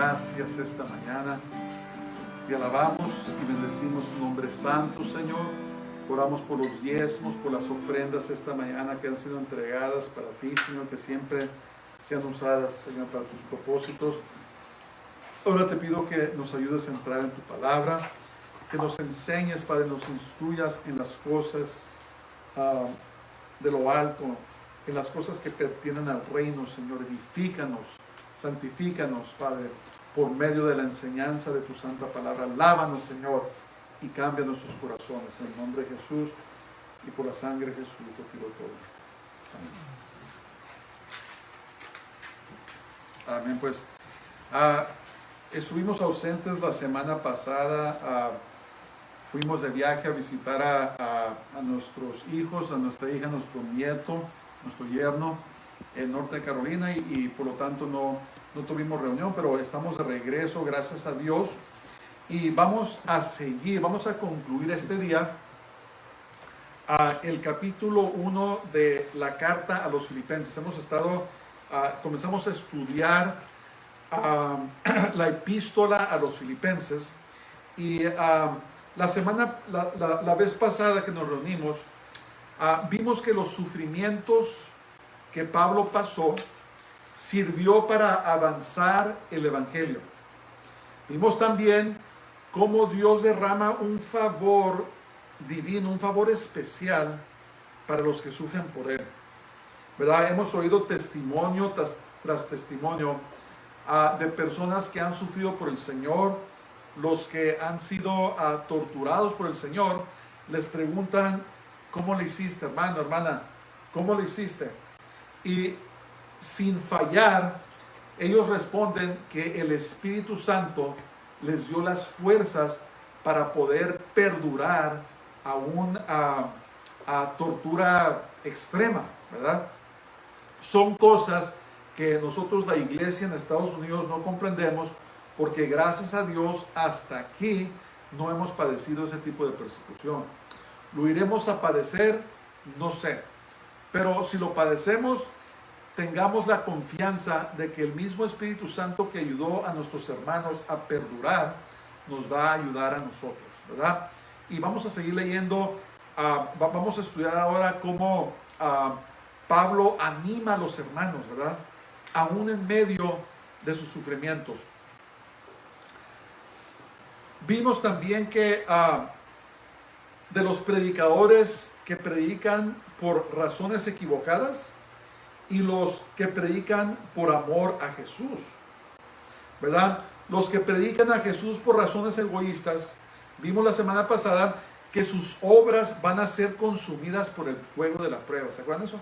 Gracias esta mañana. Te alabamos y bendecimos tu nombre santo, Señor. Oramos por los diezmos, por las ofrendas esta mañana que han sido entregadas para ti, Señor, que siempre sean usadas, Señor, para tus propósitos. Ahora te pido que nos ayudes a entrar en tu palabra, que nos enseñes, Padre, nos instruyas en las cosas de lo alto, en las cosas que pertienen al reino, Señor. Edifícanos, santifícanos, Padre, por medio de la enseñanza de tu santa palabra. Lávanos, Señor, y cambia nuestros corazones. En el nombre de Jesús y por la sangre de Jesús lo pido todo. Amén. Amén, pues. Estuvimos ausentes la semana pasada. Fuimos de viaje a visitar a nuestros hijos, a nuestra hija, a nuestro nieto, nuestro yerno, en Norte de Carolina, y por lo tanto no tuvimos reunión, pero estamos de regreso, gracias a Dios, y vamos a seguir, vamos a concluir este día el capítulo 1 de la carta a los Filipenses. Comenzamos a estudiar la epístola a los Filipenses, y la vez pasada que nos reunimos, vimos que los sufrimientos que Pablo pasó sirvió para avanzar el evangelio. Vimos también cómo Dios derrama un favor divino, un favor especial para los que sufren por él, ¿verdad? Hemos oído testimonio tras testimonio de personas que han sufrido por el Señor. Los que han sido torturados por el Señor les preguntan: ¿cómo le hiciste, hermano, hermana? ¿Cómo le hiciste? Y sin fallar, ellos responden que el Espíritu Santo les dio las fuerzas para poder perdurar aún a tortura extrema, ¿verdad? Son cosas que nosotros, la iglesia en Estados Unidos, no comprendemos, porque gracias a Dios hasta aquí no hemos padecido ese tipo de persecución. ¿Lo iremos a padecer? No sé. Pero si lo padecemos, tengamos la confianza de que el mismo Espíritu Santo que ayudó a nuestros hermanos a perdurar, nos va a ayudar a nosotros, ¿verdad? Y vamos a seguir leyendo, vamos a estudiar ahora cómo Pablo anima a los hermanos, ¿verdad? Aún en medio de sus sufrimientos. Vimos también que de los predicadores que predican por razones equivocadas y los que predican por amor a Jesús, ¿verdad? Los que predican a Jesús por razones egoístas, vimos la semana pasada que sus obras van a ser consumidas por el fuego de la prueba. ¿Se acuerdan de eso?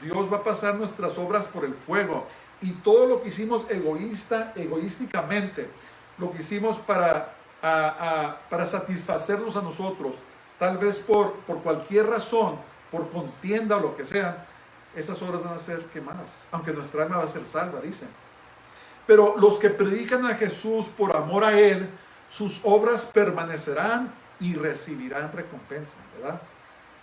Dios va a pasar nuestras obras por el fuego, y todo lo que hicimos egoísticamente, lo que hicimos para satisfacernos a nosotros, tal vez por cualquier razón, por contienda o lo que sea, esas obras van a ser quemadas, aunque nuestra alma va a ser salva, dicen. Pero los que predican a Jesús por amor a Él, sus obras permanecerán y recibirán recompensa, ¿verdad?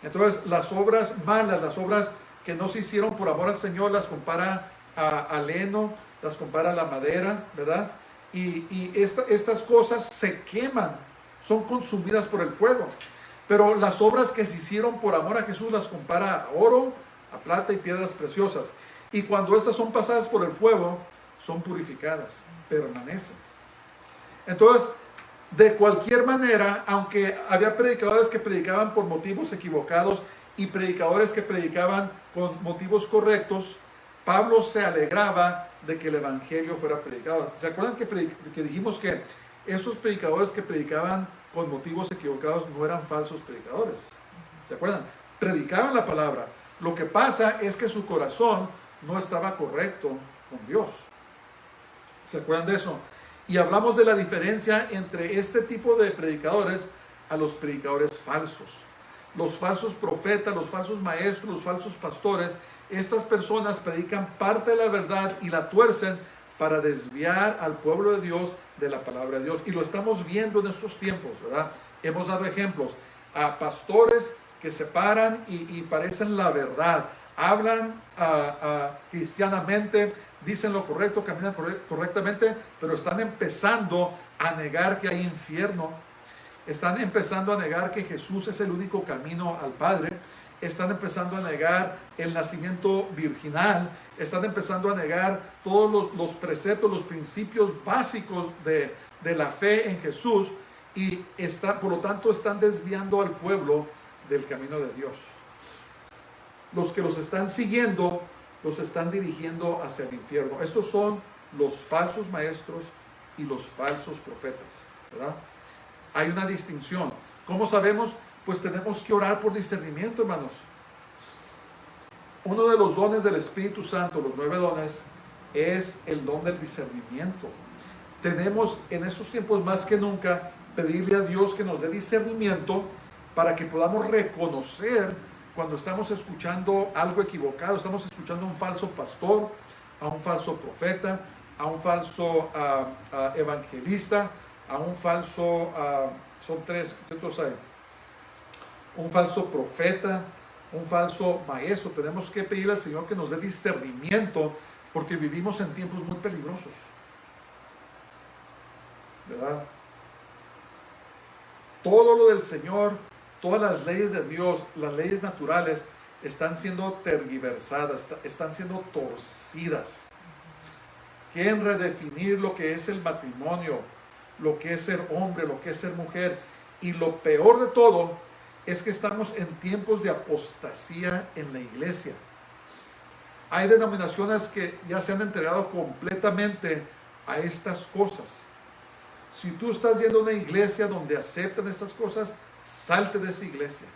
Entonces, las obras malas, las obras que no se hicieron por amor al Señor, las compara al heno, las compara a la madera, ¿verdad? Y estas cosas se queman, son consumidas por el fuego. Pero las obras que se hicieron por amor a Jesús las compara a oro, a plata y piedras preciosas. Y cuando estas son pasadas por el fuego, son purificadas, permanecen. Entonces, de cualquier manera, aunque había predicadores que predicaban por motivos equivocados y predicadores que predicaban con motivos correctos, Pablo se alegraba de que el evangelio fuera predicado. ¿Se acuerdan que dijimos que esos predicadores que predicaban con motivos equivocados no eran falsos predicadores? ¿Se acuerdan? Predicaban la palabra. Lo que pasa es que su corazón no estaba correcto con Dios. ¿Se acuerdan de eso? Y hablamos de la diferencia entre este tipo de predicadores a los predicadores falsos. Los falsos profetas, los falsos maestros, los falsos pastores, estas personas predican parte de la verdad y la tuercen para desviar al pueblo de Dios de la palabra de Dios. Y lo estamos viendo en estos tiempos, ¿verdad? Hemos dado ejemplos a pastores que se paran y parecen la verdad. Hablan cristianamente, dicen lo correcto, caminan correctamente, pero están empezando a negar que hay infierno. Están empezando a negar que Jesús es el único camino al Padre. Están empezando a negar el nacimiento virginal. Están empezando a negar todos los preceptos, los principios básicos de la fe en Jesús. Y por lo tanto están desviando al pueblo del camino de Dios. Los que los están siguiendo los están dirigiendo hacia el infierno. Estos son los falsos maestros y los falsos profetas, ¿verdad? Hay una distinción. ¿Cómo sabemos? Pues tenemos que orar por discernimiento, hermanos. Uno de los dones del Espíritu Santo, los 9 dones, es el don del discernimiento. Tenemos en estos tiempos más que nunca pedirle a Dios que nos dé discernimiento para que podamos reconocer cuando estamos escuchando algo equivocado, estamos escuchando a un falso pastor, a un falso profeta, a un falso evangelista, a un falso, son 3, ¿qué otros hay? Un falso profeta, un falso maestro. Tenemos que pedirle al Señor que nos dé discernimiento porque vivimos en tiempos muy peligrosos, ¿verdad? Todo lo del Señor, todas las leyes de Dios, las leyes naturales, están siendo tergiversadas, están siendo torcidas. Quieren redefinir lo que es el matrimonio, lo que es ser hombre, lo que es ser mujer. Y lo peor de todo es que estamos en tiempos de apostasía en la iglesia. Hay denominaciones que ya se han entregado completamente a estas cosas. Si tú estás yendo a una iglesia donde aceptan estas cosas, salte de esa iglesia.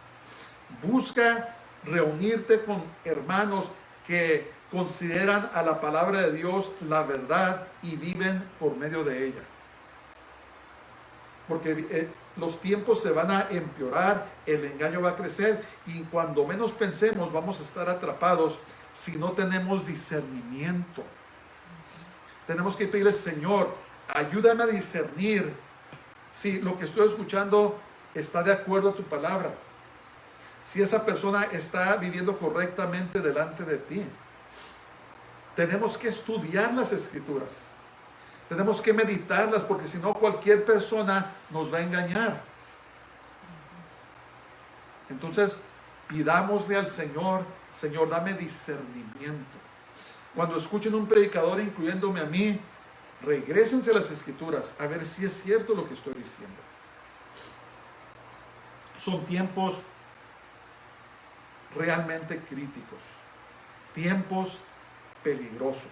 Busca reunirte con hermanos que consideran a la palabra de Dios la verdad y viven por medio de ella. Porque los tiempos se van a empeorar, el engaño va a crecer y cuando menos pensemos vamos a estar atrapados si no tenemos discernimiento. Tenemos que pedirle, Señor, ayúdame a discernir si lo que estoy escuchando está de acuerdo a tu palabra, si esa persona está viviendo correctamente delante de ti. Tenemos que estudiar las escrituras, tenemos que meditarlas, porque si no cualquier persona nos va a engañar. Entonces pidámosle al Señor, Señor, dame discernimiento. Cuando escuchen un predicador, incluyéndome a mí, regrésense a las escrituras a ver si es cierto lo que estoy diciendo. Son tiempos realmente críticos, tiempos peligrosos,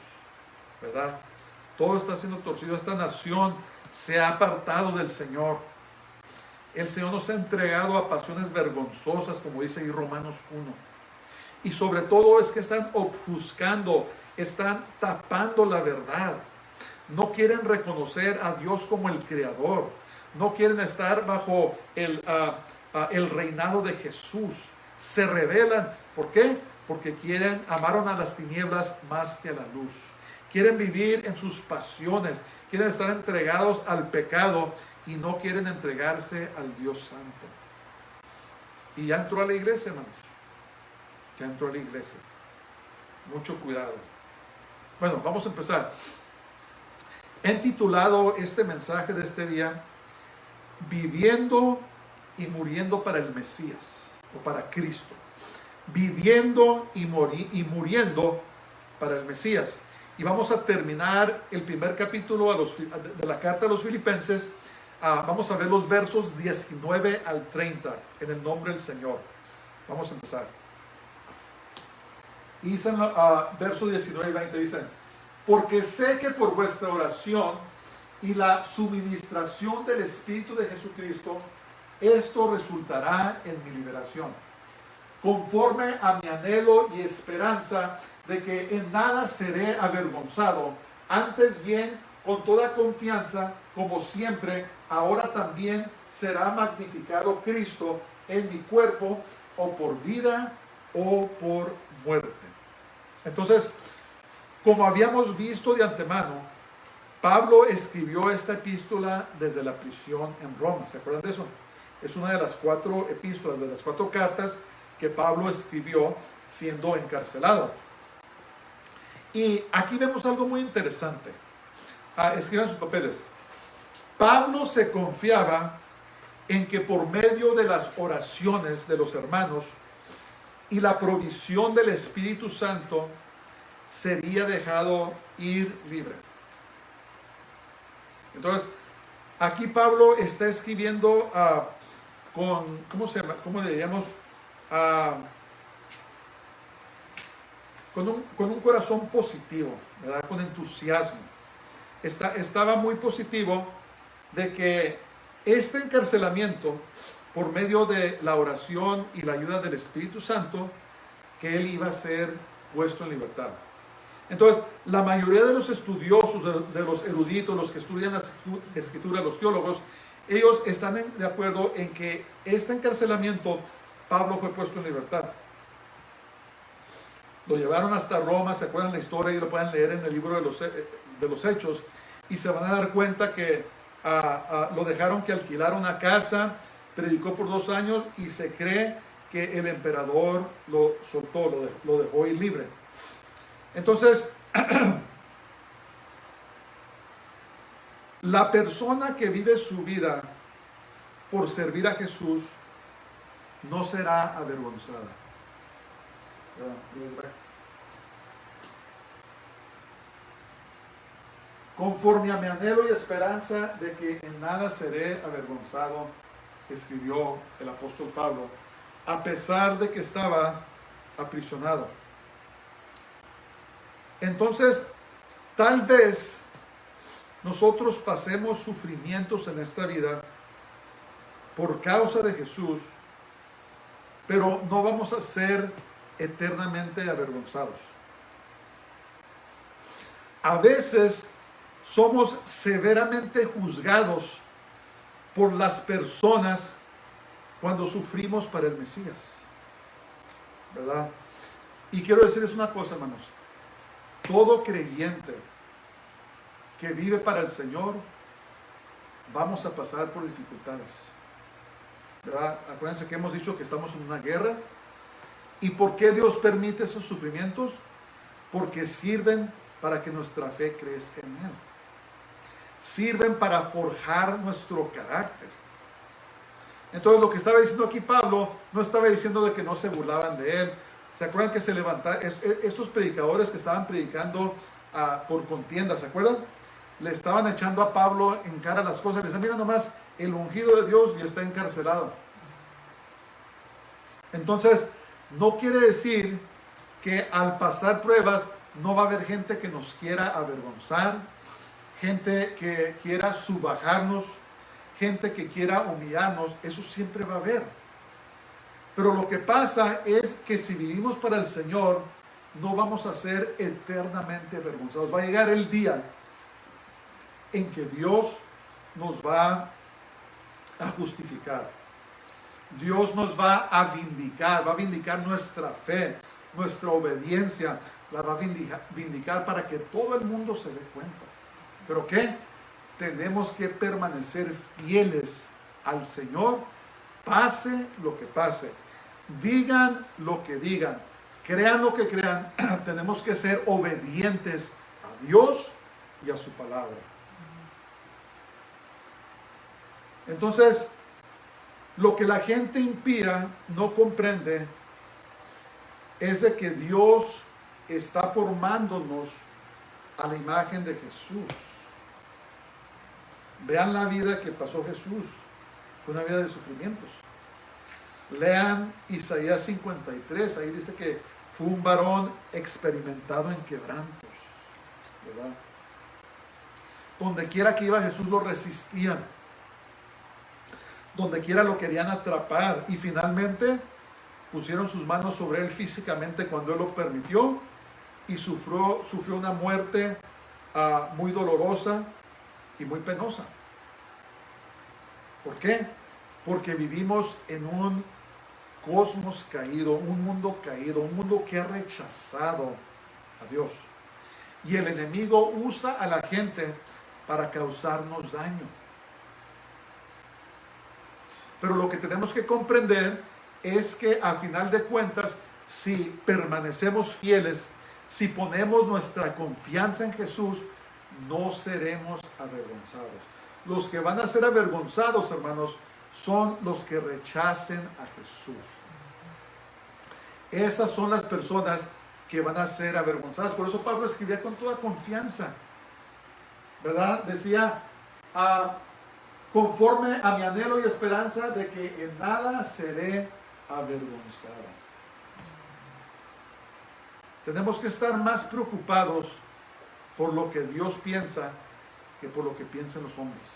¿verdad? Todo está siendo torcido. Esta nación se ha apartado del Señor. El Señor nos ha entregado a pasiones vergonzosas, como dice ahí Romanos 1. Y sobre todo es que están ofuscando, están tapando la verdad. No quieren reconocer a Dios como el Creador. No quieren estar bajo el reinado de Jesús. Se rebelan. ¿Por qué? Porque amaron a las tinieblas más que a la luz. Quieren vivir en sus pasiones. Quieren estar entregados al pecado y no quieren entregarse al Dios Santo. Y ya entró a la iglesia, hermanos. Ya entró a la iglesia. Mucho cuidado. Bueno, vamos a empezar. He titulado este mensaje de este día, Viviendo y muriendo para el Mesías, o para Cristo. Viviendo y muriendo para el Mesías. Y vamos a terminar el primer capítulo de la carta a los Filipenses. Vamos a ver los versos 19 al 30, en el nombre del Señor. Vamos a empezar. Y dicen, versos 19 y 20, dicen: porque sé que por vuestra oración y la suministración del Espíritu de Jesucristo, esto resultará en mi liberación, conforme a mi anhelo y esperanza de que en nada seré avergonzado, antes bien, con toda confianza, como siempre, ahora también será magnificado Cristo en mi cuerpo, o por vida o por muerte. Entonces, como habíamos visto de antemano, Pablo escribió esta epístola desde la prisión en Roma. ¿Se acuerdan de eso? Es una de las 4 epístolas, de las 4 cartas que Pablo escribió siendo encarcelado. Y aquí vemos algo muy interesante. Escriban sus papeles. Pablo se confiaba en que por medio de las oraciones de los hermanos y la provisión del Espíritu Santo sería dejado ir libre. Entonces, aquí Pablo está escribiendo ¿cómo se llama? ¿Cómo le diríamos? Con un corazón positivo, ¿verdad? Con entusiasmo. Estaba muy positivo de que este encarcelamiento, por medio de la oración y la ayuda del Espíritu Santo, que él iba a ser puesto en libertad. Entonces, la mayoría de los estudiosos, de los eruditos, los que estudian la escritura, los teólogos, ellos están de acuerdo en que este encarcelamiento, Pablo fue puesto en libertad. Lo llevaron hasta Roma, se acuerdan la historia y lo pueden leer en el libro de los Hechos, y se van a dar cuenta que lo dejaron que alquilara una casa, predicó por 2 años y se cree que el emperador lo soltó, lo dejó ir libre. Entonces, la persona que vive su vida por servir a Jesús no será avergonzada. Conforme a mi anhelo y esperanza de que en nada seré avergonzado, escribió el apóstol Pablo, a pesar de que estaba aprisionado. Entonces, tal vez nosotros pasemos sufrimientos en esta vida por causa de Jesús, pero no vamos a ser eternamente avergonzados. A veces somos severamente juzgados por las personas cuando sufrimos para el Mesías, ¿verdad? Y quiero decirles una cosa, hermanos. Todo creyente que vive para el Señor, vamos a pasar por dificultades, ¿verdad? Acuérdense que hemos dicho que estamos en una guerra. ¿Y por qué Dios permite esos sufrimientos? Porque sirven para que nuestra fe crezca en Él. Sirven para forjar nuestro carácter. Entonces, lo que estaba diciendo aquí Pablo, no estaba diciendo de que no se burlaban de él. ¿Se acuerdan que se levantaron estos predicadores que estaban predicando por contienda? ¿Se acuerdan? Le estaban echando a Pablo en cara las cosas. Le decían, mira nomás, el ungido de Dios ya está encarcelado. Entonces, no quiere decir que al pasar pruebas no va a haber gente que nos quiera avergonzar, gente que quiera subajarnos, gente que quiera humillarnos. Eso siempre va a haber. Pero lo que pasa es que si vivimos para el Señor, no vamos a ser eternamente avergonzados. Va a llegar el día en que Dios nos va a justificar. Dios nos va a vindicar nuestra fe, nuestra obediencia, la va a vindicar para que todo el mundo se dé cuenta. ¿Pero qué? Tenemos que permanecer fieles al Señor, pase lo que pase. Digan lo que digan, crean lo que crean, tenemos que ser obedientes a Dios y a su palabra. Entonces, lo que la gente impía no comprende es de que Dios está formándonos a la imagen de Jesús. Vean la vida que pasó Jesús, una vida de sufrimientos. Lean Isaías 53, ahí dice que fue un varón experimentado en quebrantos, ¿verdad? Donde quiera que iba Jesús lo resistían, donde quiera lo querían atrapar, y finalmente pusieron sus manos sobre él físicamente cuando él lo permitió, y sufrió una muerte muy dolorosa y muy penosa. ¿Por qué? Porque vivimos en un cosmos caído, un mundo caído, un mundo que ha rechazado a Dios. Y el enemigo usa a la gente para causarnos daño. Pero lo que tenemos que comprender es que a final de cuentas, si permanecemos fieles, si ponemos nuestra confianza en Jesús, no seremos avergonzados. Los que van a ser avergonzados, hermanos, son los que rechacen a Jesús. Esas son las personas que van a ser avergonzadas. Por eso Pablo escribía con toda confianza, ¿verdad? Decía, conforme a mi anhelo y esperanza de que en nada seré avergonzado. Tenemos que estar más preocupados por lo que Dios piensa que por lo que piensan los hombres.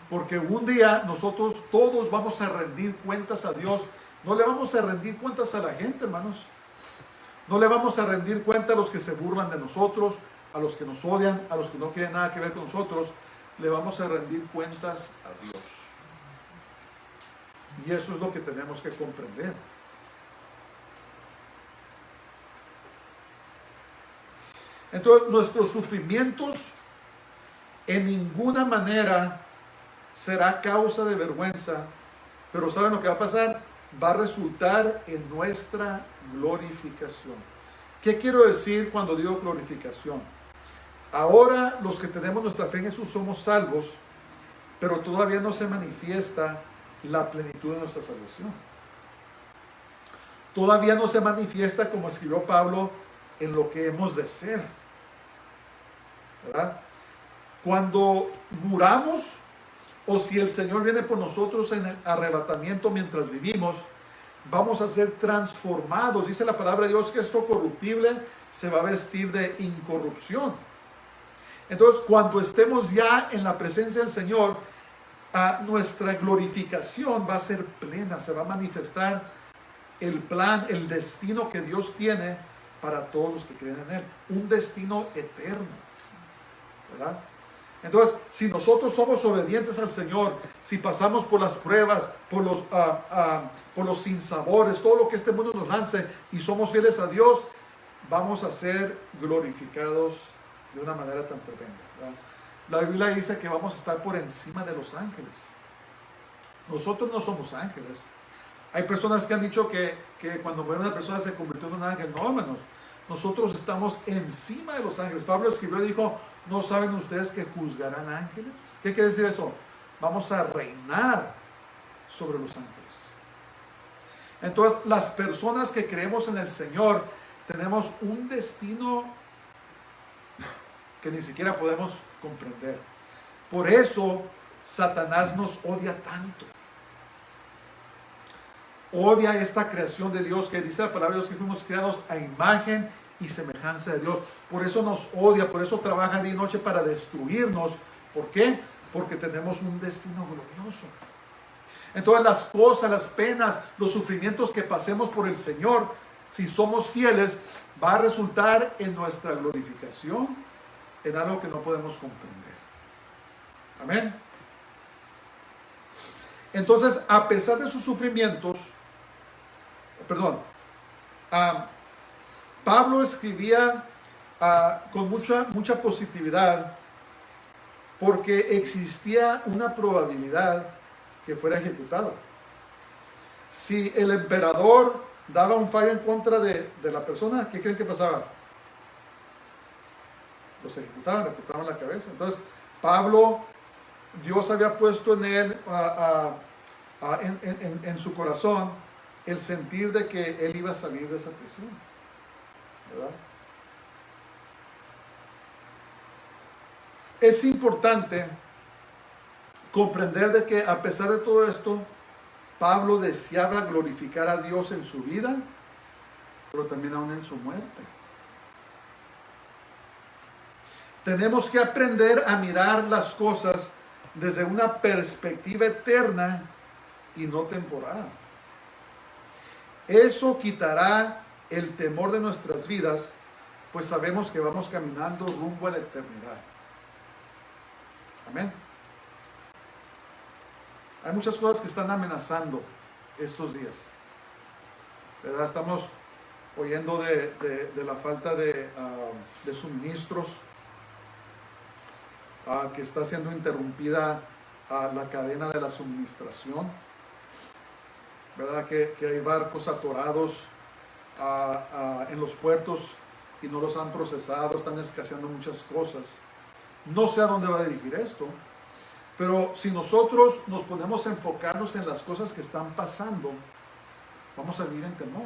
Porque un día nosotros todos vamos a rendir cuentas a Dios. No le vamos a rendir cuentas a la gente, hermanos. No le vamos a rendir cuenta a los que se burlan de nosotros, a los que nos odian, a los que no quieren nada que ver con nosotros. Le vamos a rendir cuentas a Dios. Y eso es lo que tenemos que comprender. Entonces, nuestros sufrimientos en ninguna manera será causa de vergüenza, pero ¿saben lo que va a pasar? Va a resultar en nuestra glorificación. ¿Qué quiero decir cuando digo glorificación? Ahora los que tenemos nuestra fe en Jesús somos salvos, pero todavía no se manifiesta la plenitud de nuestra salvación. Todavía no se manifiesta, como escribió Pablo, en lo que hemos de ser, ¿verdad? Cuando muramos, o si el Señor viene por nosotros en el arrebatamiento mientras vivimos, vamos a ser transformados. Dice la palabra de Dios que esto corruptible se va a vestir de incorrupción. Entonces, cuando estemos ya en la presencia del Señor, nuestra glorificación va a ser plena, se va a manifestar el plan, el destino que Dios tiene para todos los que creen en Él. Un destino eterno, ¿verdad? Entonces, si nosotros somos obedientes al Señor, si pasamos por las pruebas, por los sinsabores, todo lo que este mundo nos lance, y somos fieles a Dios, vamos a ser glorificados de una manera tan tremenda, ¿verdad? La Biblia dice que vamos a estar por encima de los ángeles. Nosotros no somos ángeles. Hay personas que han dicho que cuando muere una persona se convirtió en un ángel. No, hermanos. Nosotros estamos encima de los ángeles. Pablo escribió y dijo, ¿no saben ustedes que juzgarán ángeles? ¿Qué quiere decir eso? Vamos a reinar sobre los ángeles. Entonces, las personas que creemos en el Señor tenemos un destino que ni siquiera podemos comprender. Por eso Satanás nos odia tanto. Odia esta creación de Dios, que dice la palabra de Dios que fuimos creados a imagen y semejanza de Dios. Por eso nos odia, por eso trabaja día y noche para destruirnos. ¿Por qué? Porque tenemos un destino glorioso. Entonces las cosas, las penas, los sufrimientos que pasemos por el Señor, si somos fieles, va a resultar en nuestra glorificación, en algo que no podemos comprender. Amén. Entonces, a pesar de sus sufrimientos, Pablo escribía con mucha positividad, porque existía una probabilidad que fuera ejecutado. Si el emperador daba un fallo en contra de la persona, ¿qué creen que pasaba? Los ejecutaban, le cortaban la cabeza. Entonces, Pablo, Dios había puesto en él, en su corazón, el sentir de que él iba a salir de esa prisión, ¿verdad? Es importante comprender de que a pesar de todo esto, Pablo deseaba glorificar a Dios en su vida, pero también aún en su muerte. Tenemos que aprender a mirar las cosas desde una perspectiva eterna y no temporal. Eso quitará el temor de nuestras vidas, pues sabemos que vamos caminando rumbo a la eternidad. Amén. Hay muchas cosas que están amenazando estos días, ¿verdad? Estamos oyendo de la falta de suministros, que está siendo interrumpida la cadena de la suministración, ¿verdad? Que hay barcos atorados en los puertos y no los han procesado, están escaseando muchas cosas. No sé a dónde va a dirigir esto, pero si nosotros nos ponemos a enfocarnos en las cosas que están pasando, vamos a vivir en temor.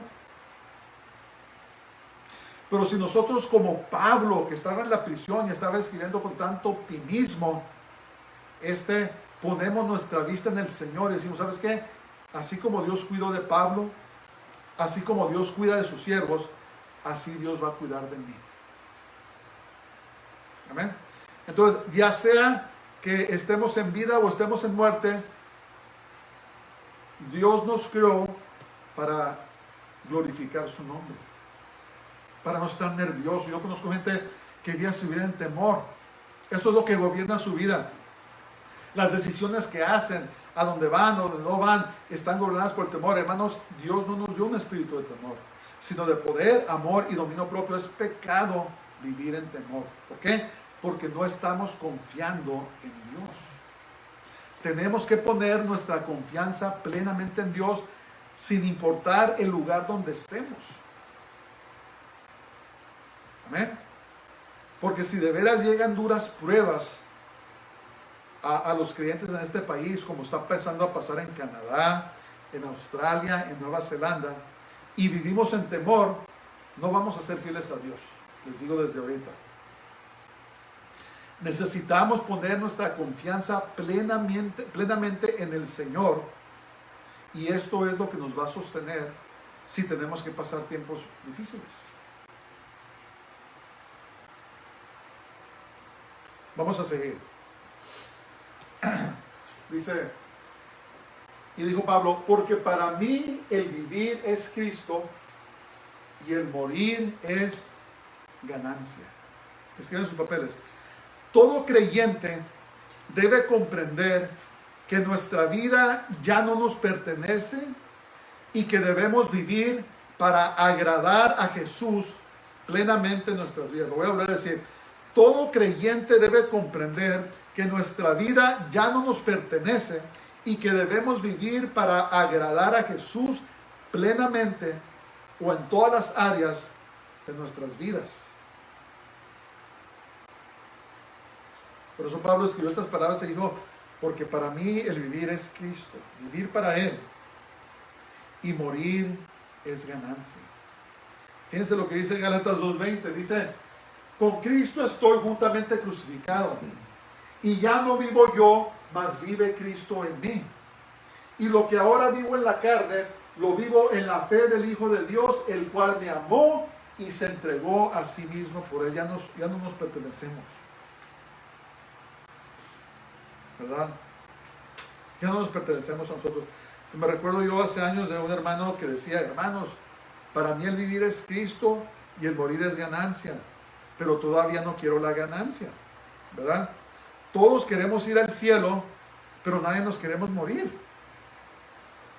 Pero si nosotros, como Pablo, que estaba en la prisión y estaba escribiendo con tanto optimismo, ponemos nuestra vista en el Señor y decimos, ¿sabes qué? Así como Dios cuidó de Pablo, así como Dios cuida de sus siervos, así Dios va a cuidar de mí. Amén. Entonces, ya sea que estemos en vida o estemos en muerte, Dios nos creó para glorificar su nombre, para no estar nervioso. Yo conozco gente que vive su vida en temor. Eso es lo que gobierna su vida. Las decisiones que hacen, a dónde van o donde no van, están gobernadas por el temor. Hermanos, Dios no nos dio un espíritu de temor, sino de poder, amor y dominio propio. Es pecado vivir en temor. ¿Por qué? Porque no estamos confiando en Dios. Tenemos que poner nuestra confianza plenamente en Dios, sin importar el lugar donde estemos. Amén. Porque si de veras llegan duras pruebas a los creyentes en este país, como está empezando a pasar en Canadá, en Australia, en Nueva Zelanda, y vivimos en temor, no vamos a ser fieles a Dios. Les digo desde ahorita. Necesitamos poner nuestra confianza plenamente en el Señor, y esto es lo que nos va a sostener si tenemos que pasar tiempos difíciles. Vamos a seguir. Dice, y dijo Pablo, porque para mí el vivir es Cristo y el morir es ganancia. Escriben sus papeles. Todo creyente debe comprender que nuestra vida ya no nos pertenece y que debemos vivir para agradar a Jesús plenamente en nuestras vidas. Lo voy a volver a decir. Todo creyente debe comprender que nuestra vida ya no nos pertenece y que debemos vivir para agradar a Jesús plenamente o en todas las áreas de nuestras vidas. Por eso Pablo escribió estas palabras y dijo, porque para mí el vivir es Cristo, vivir para Él, y morir es ganancia. Fíjense lo que dice Gálatas 2:20, dice, con Cristo estoy juntamente crucificado, y ya no vivo yo, mas vive Cristo en mí. Y lo que ahora vivo en la carne, lo vivo en la fe del Hijo de Dios, el cual me amó y se entregó a sí mismo por Él. Ya no nos pertenecemos, ¿verdad? Ya no nos pertenecemos a nosotros. Me recuerdo yo hace años de un hermano que decía, hermanos, para mí el vivir es Cristo y el morir es ganancia, pero todavía no quiero la ganancia, ¿verdad? Todos queremos ir al cielo, pero nadie nos queremos morir.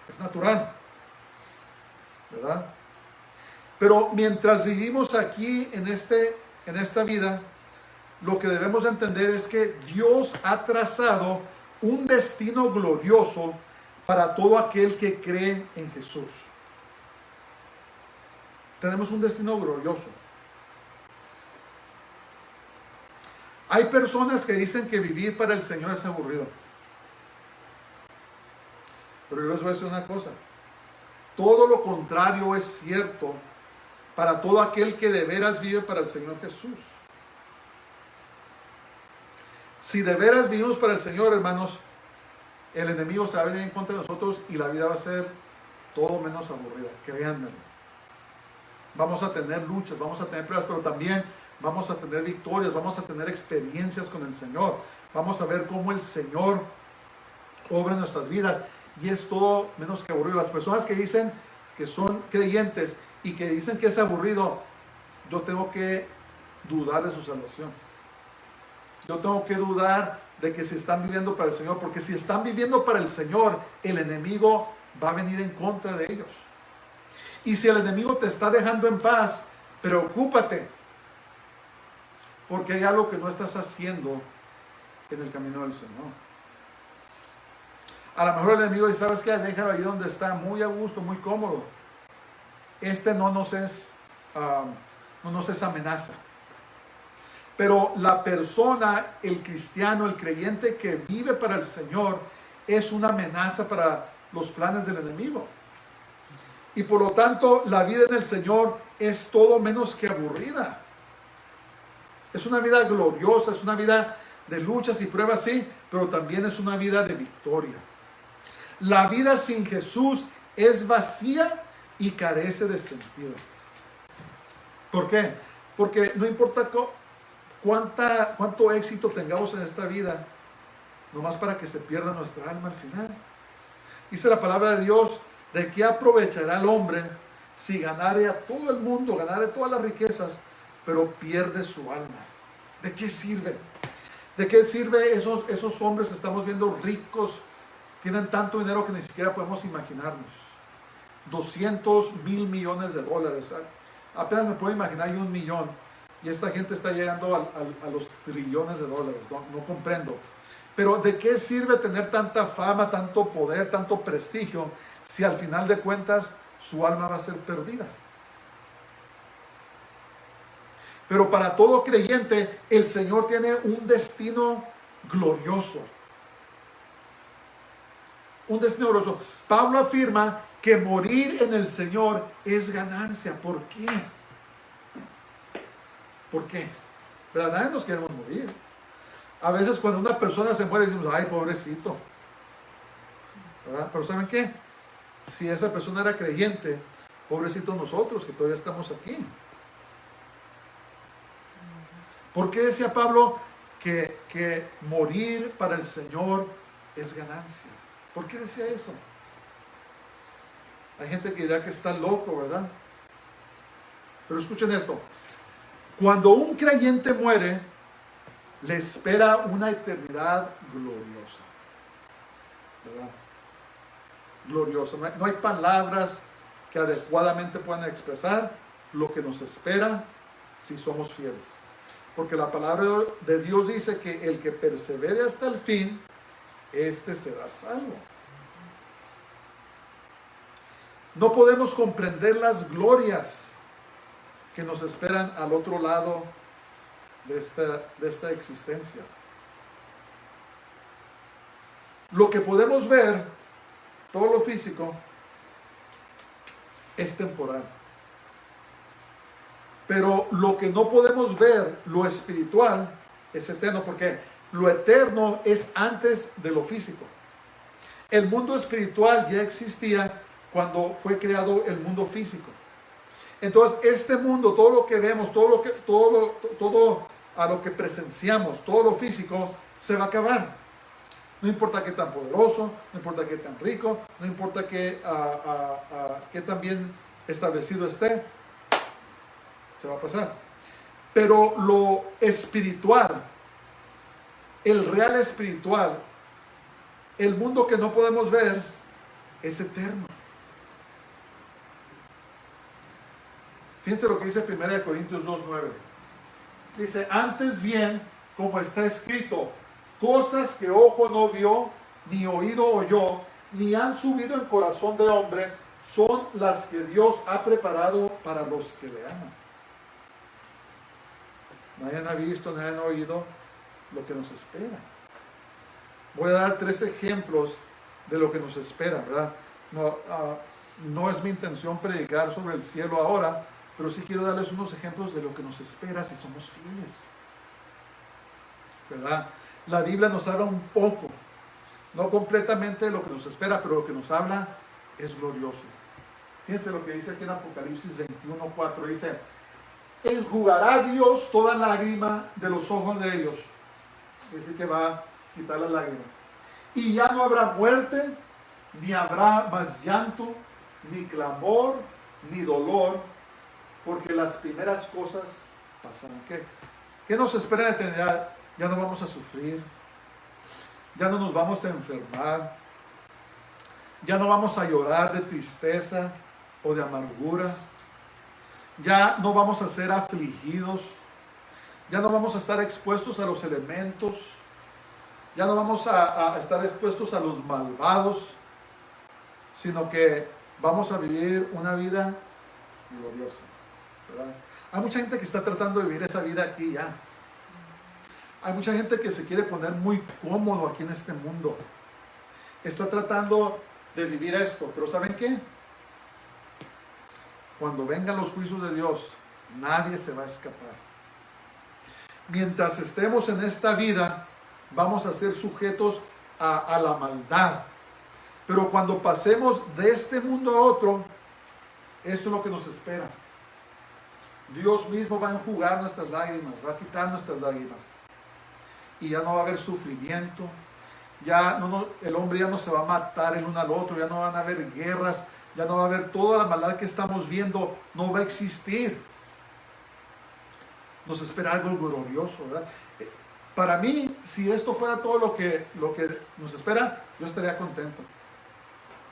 Es natural, ¿verdad? Pero mientras vivimos aquí en esta vida, lo que debemos entender es que Dios ha trazado un destino glorioso para todo aquel que cree en Jesús. Tenemos un destino glorioso. Hay personas que dicen que vivir para el Señor es aburrido. Pero yo les voy a decir una cosa. Todo lo contrario es cierto para todo aquel que de veras vive para el Señor Jesús. Si de veras vivimos para el Señor, hermanos, el enemigo se va a venir en contra de nosotros y la vida va a ser todo menos aburrida, créanmelo. Vamos a tener luchas, vamos a tener pruebas, pero también vamos a tener victorias, vamos a tener experiencias con el Señor. Vamos a ver cómo el Señor obra en nuestras vidas y es todo menos que aburrido. Las personas que dicen que son creyentes y que dicen que es aburrido, yo tengo que dudar de su salvación. Yo tengo que dudar de que si están viviendo para el Señor, porque si están viviendo para el Señor, el enemigo va a venir en contra de ellos. Y si el enemigo te está dejando en paz, preocúpate, porque hay algo que no estás haciendo en el camino del Señor. A lo mejor el enemigo dice, ¿sabes qué? Déjalo ahí donde está, muy a gusto, muy cómodo. No nos es no nos es amenaza. Pero la persona, el cristiano, el creyente que vive para el Señor, es una amenaza para los planes del enemigo. Y por lo tanto, la vida en el Señor es todo menos que aburrida. Es una vida gloriosa, es una vida de luchas y pruebas, sí, pero también es una vida de victoria. La vida sin Jesús es vacía y carece de sentido. ¿Por qué? Porque no importa cuánto éxito tengamos en esta vida, nomás para que se pierda nuestra alma al final. Dice la palabra de Dios, ¿de qué aprovechará el hombre si ganare a todo el mundo, ganare todas las riquezas, pero pierde su alma? ¿De qué sirve? ¿De qué sirve esos hombres que estamos viendo ricos, tienen tanto dinero que ni siquiera podemos imaginarnos? 200 mil millones de dólares. Apenas me puedo imaginar yo 1 millón. Y esta gente está llegando a los trillones de dólares. No comprendo. Pero ¿de qué sirve tener tanta fama, tanto poder, tanto prestigio, si al final de cuentas su alma va a ser perdida? Pero para todo creyente, el Señor tiene un destino glorioso. Un destino glorioso. Pablo afirma que morir en el Señor es ganancia. ¿Por qué? ¿Por qué? ¿Verdad? Nadie nos queremos morir. A veces cuando una persona se muere decimos, ay, pobrecito. ¿Verdad? Pero ¿saben qué? Si esa persona era creyente, pobrecito nosotros que todavía estamos aquí. ¿Por qué decía Pablo que morir para el Señor es ganancia? ¿Por qué decía eso? Hay gente que dirá que está loco, ¿verdad? Pero escuchen esto. Cuando un creyente muere, le espera una eternidad gloriosa. ¿Verdad? Gloriosa. No hay palabras que adecuadamente puedan expresar lo que nos espera si somos fieles. Porque la palabra de Dios dice que el que persevere hasta el fin, este será salvo. No podemos comprender las glorias que nos esperan al otro lado de esta existencia. Lo que podemos ver, todo lo físico, es temporal. Pero lo que no podemos ver, lo espiritual, es eterno, porque lo eterno es antes de lo físico. El mundo espiritual ya existía cuando fue creado el mundo físico. Entonces, este mundo, todo lo que vemos, todo a lo que presenciamos, todo lo físico, se va a acabar. No importa qué tan poderoso, no importa qué tan rico, no importa qué tan bien establecido esté, se va a pasar. Pero lo espiritual, el real espiritual, el mundo que no podemos ver, es eterno. Fíjense lo que dice 1 Corintios 2:9. Dice, antes bien, como está escrito, cosas que ojo no vio, ni oído oyó, ni han subido en corazón de hombre, son las que Dios ha preparado para los que le aman. Nadie ha visto, nadie ha oído lo que nos espera. Voy a dar 3 ejemplos de lo que nos espera, ¿verdad? No es mi intención predicar sobre el cielo ahora, pero sí quiero darles unos ejemplos de lo que nos espera si somos fieles, ¿verdad? La Biblia nos habla un poco, no completamente de lo que nos espera, pero lo que nos habla es glorioso. Fíjense lo que dice aquí en Apocalipsis 21:4, dice, enjugará Dios toda lágrima de los ojos de ellos. Dice que va a quitar la lágrima. Y ya no habrá muerte, ni habrá más llanto, ni clamor, ni dolor, porque las primeras cosas pasaron. ¿Qué nos espera en la eternidad? Ya no vamos a sufrir, ya no nos vamos a enfermar, ya no vamos a llorar de tristeza o de amargura, ya no vamos a ser afligidos, ya no vamos a estar expuestos a los elementos, ya no vamos a estar expuestos a los malvados, sino que vamos a vivir una vida gloriosa. ¿verdad? Hay mucha gente que está tratando de vivir esa vida aquí ya. Hay mucha gente que se quiere poner muy cómodo aquí en este mundo. Está tratando de vivir esto, pero ¿saben qué? Cuando vengan los juicios de Dios, nadie se va a escapar. Mientras estemos en esta vida, vamos a ser sujetos a la maldad. Pero cuando pasemos de este mundo a otro, eso es lo que nos espera. Dios mismo va a enjugar nuestras lágrimas, va a quitar nuestras lágrimas. Y ya no va a haber sufrimiento. El hombre ya no se va a matar el uno al otro, ya no van a haber guerras, ya no va a haber toda la maldad que estamos viendo, no va a existir. Nos espera algo glorioso, ¿verdad? Para mí, si esto fuera todo lo que nos espera, yo estaría contento.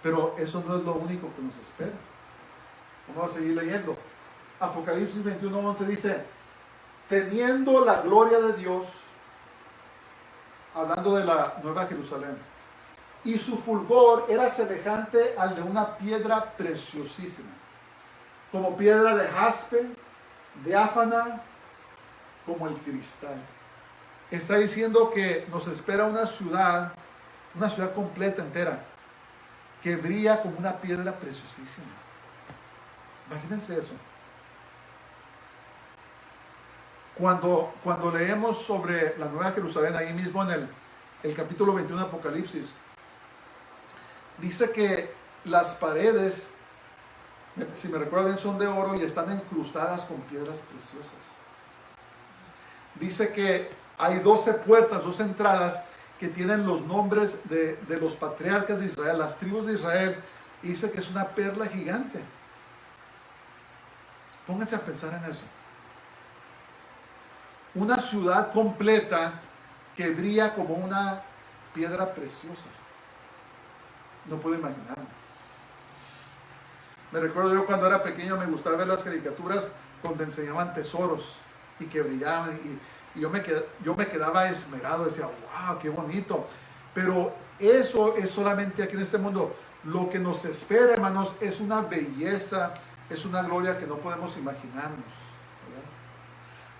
Pero eso no es lo único que nos espera. Vamos a seguir leyendo. Apocalipsis 21:11 dice, teniendo la gloria de Dios, hablando de la Nueva Jerusalén, y su fulgor era semejante al de una piedra preciosísima, como piedra de jaspe, diáfana, como el cristal. Está diciendo que nos espera una ciudad completa entera, que brilla como una piedra preciosísima. Imagínense eso. Cuando leemos sobre la Nueva Jerusalén, ahí mismo en el capítulo 21 de Apocalipsis, dice que las paredes, si me recuerdo bien, son de oro y están incrustadas con piedras preciosas. Dice que hay 12 puertas, 12 entradas que tienen los nombres de los patriarcas de Israel, las tribus de Israel, y dice que es una perla gigante. Pónganse a pensar en eso. Una ciudad completa que brilla como una piedra preciosa. No puedo imaginarlo. Me recuerdo yo cuando era pequeño, me gustaba ver las caricaturas donde enseñaban tesoros y que brillaban, y yo me quedaba esmerado, decía, wow, qué bonito. Pero eso es solamente aquí en este mundo. Lo que nos espera, hermanos, es una belleza, es una gloria que no podemos imaginarnos, ¿verdad?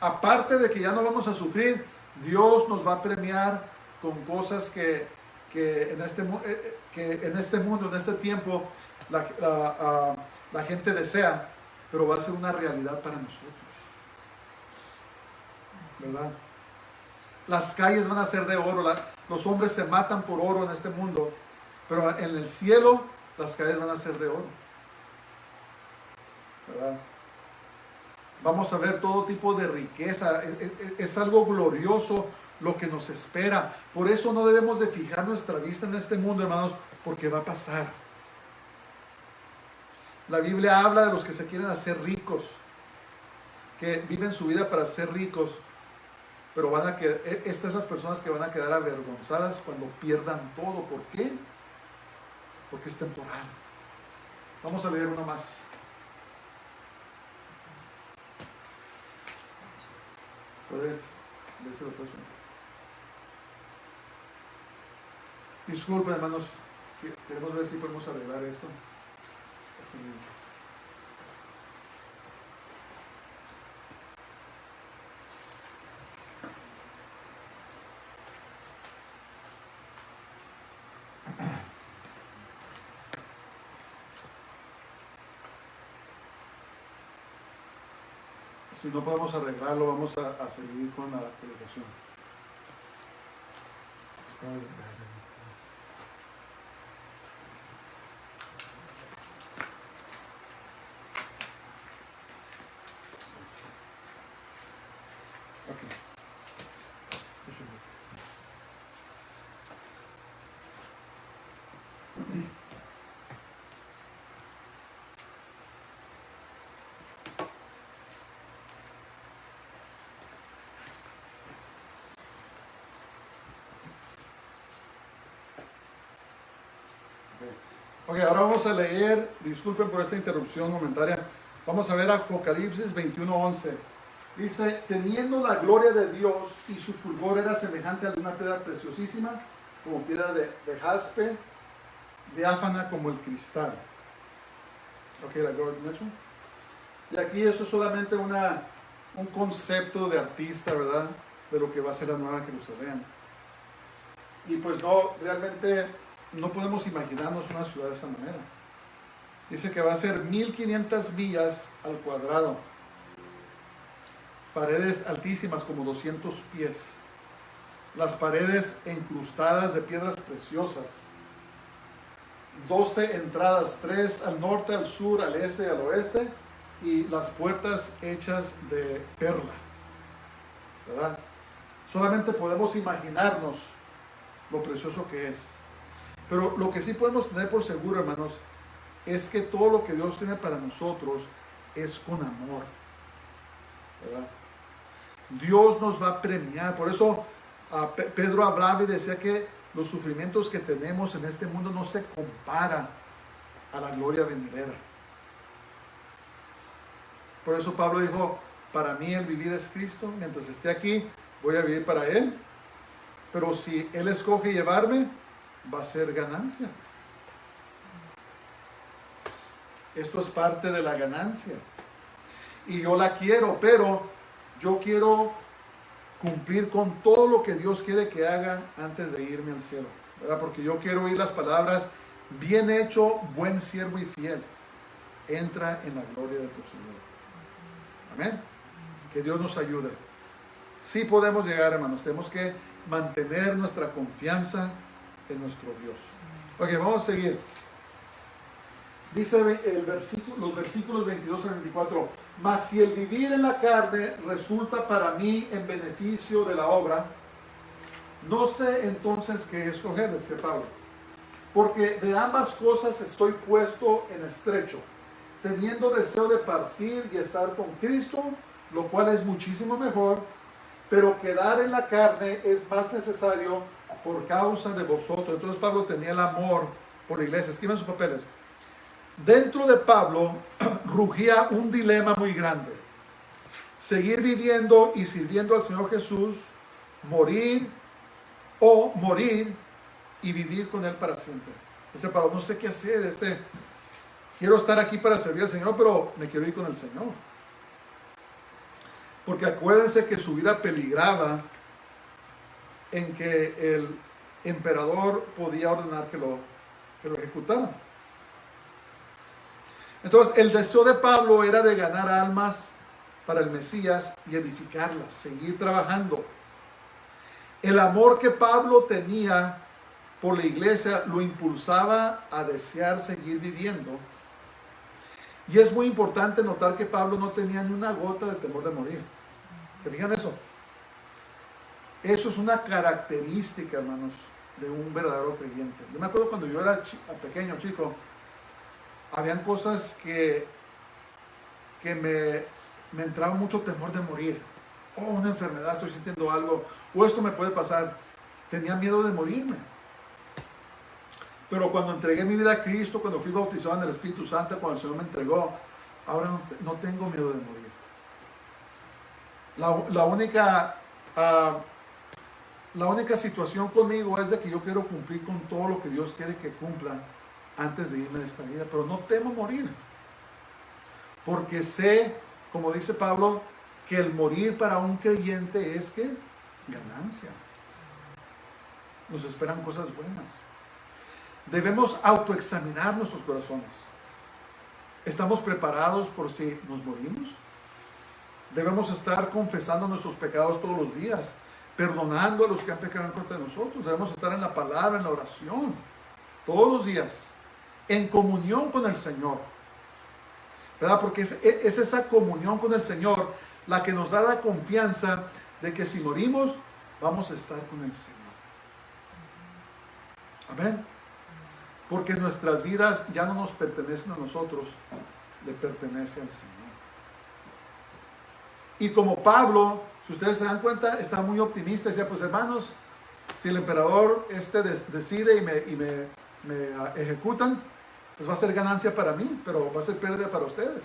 Aparte de que ya no vamos a sufrir, Dios nos va a premiar con cosas que en este mundo, en este tiempo, la gente desea, pero va a ser una realidad para nosotros, ¿verdad? Las calles van a ser de oro, los hombres se matan por oro en este mundo, pero en el cielo las calles van a ser de oro, ¿verdad? Vamos a ver todo tipo de riqueza, es algo glorioso lo que nos espera. Por eso no debemos de fijar nuestra vista en este mundo, hermanos, porque va a pasar. La Biblia habla de los que se quieren hacer ricos, que viven su vida para ser ricos, pero estas son las personas que van a quedar avergonzadas cuando pierdan todo. ¿Por qué? Porque es temporal. Vamos a leer uno más. ¿Puedes leérselo, pues? Disculpen, hermanos, queremos ver si podemos arreglar esto. Así. Si no podemos arreglarlo, vamos a seguir con la predicación. Ok, ahora vamos a leer, disculpen por esta interrupción momentaria, vamos a ver Apocalipsis 21:11. Dice, teniendo la gloria de Dios y su fulgor era semejante a una piedra preciosísima, como piedra de jaspe, diáfana como el cristal. Ok, la gloria de Dios. Y aquí eso es solamente un concepto de artista, ¿verdad? De lo que va a ser la Nueva Jerusalén. Y pues no, realmente no podemos imaginarnos una ciudad de esa manera. Dice que va a ser 1500 millas al cuadrado. Paredes altísimas como 200 pies. Las paredes incrustadas de piedras preciosas. 12 entradas, 3 al norte, al sur, al este y al oeste. Y las puertas hechas de perla. ¿Verdad? Solamente podemos imaginarnos lo precioso que es. Pero lo que sí podemos tener por seguro, hermanos, es que todo lo que Dios tiene para nosotros es con amor. ¿Verdad? Dios nos va a premiar. Por eso Pedro hablaba y decía que los sufrimientos que tenemos en este mundo no se comparan a la gloria venidera. Por eso Pablo dijo, para mí el vivir es Cristo. Mientras esté aquí, voy a vivir para Él. Pero si Él escoge llevarme, va a ser ganancia. Esto es parte de la ganancia. Y yo la quiero, pero yo quiero cumplir con todo lo que Dios quiere que haga antes de irme al cielo, ¿verdad? Porque yo quiero oír las palabras, bien hecho, buen siervo y fiel. Entra en la gloria de tu Señor. Amén. Que Dios nos ayude. Sí podemos llegar, hermanos. Tenemos que mantener nuestra confianza en nuestro Dios. Ok, vamos a seguir. Dice los versículos 22 a 24. Mas si el vivir en la carne resulta para mí en beneficio de la obra, no sé entonces qué escoger, decía Pablo. Porque de ambas cosas estoy puesto en estrecho, teniendo deseo de partir y estar con Cristo, lo cual es muchísimo mejor, pero quedar en la carne es más necesario por causa de vosotros. Entonces Pablo tenía el amor por la iglesia. Escriban sus papeles. Dentro de Pablo rugía un dilema muy grande. Seguir viviendo y sirviendo al Señor Jesús, morir y vivir con Él para siempre. Dice Pablo, no sé qué hacer. Quiero estar aquí para servir al Señor, pero me quiero ir con el Señor. Porque acuérdense que su vida peligraba en que el emperador podía ordenar que lo ejecutaran. Entonces, el deseo de Pablo era de ganar almas para el Mesías y edificarlas, seguir trabajando. El amor que Pablo tenía por la iglesia lo impulsaba a desear seguir viviendo. Y es muy importante notar que Pablo no tenía ni una gota de temor de morir. ¿Se fijan eso? Eso es una característica, hermanos, de un verdadero creyente. Yo me acuerdo cuando yo era pequeño, chico, habían cosas que me entraba mucho temor de morir. Oh, una enfermedad, estoy sintiendo algo, o esto me puede pasar. Tenía miedo de morirme. Pero cuando entregué mi vida a Cristo, cuando fui bautizado en el Espíritu Santo, cuando el Señor me entregó, ahora no tengo miedo de morir. La única situación conmigo es de que yo quiero cumplir con todo lo que Dios quiere que cumpla antes de irme de esta vida, pero no temo morir, porque sé, como dice Pablo, que el morir para un creyente es que ganancia. Nos esperan cosas buenas. Debemos autoexaminar nuestros corazones. ¿Estamos preparados por si nos morimos? Debemos estar confesando nuestros pecados todos los días, perdonando a los que han pecado en contra de nosotros. Debemos estar en la palabra, en la oración, todos los días, en comunión con el Señor, ¿verdad? Porque es esa comunión con el Señor la que nos da la confianza de que si morimos, vamos a estar con el Señor. Amén. Porque nuestras vidas ya no nos pertenecen a nosotros, le pertenece al Señor. Y como Pablo, si ustedes se dan cuenta, está muy optimista. Decía, pues hermanos, si el emperador decide y me ejecutan, pues va a ser ganancia para mí, pero va a ser pérdida para ustedes.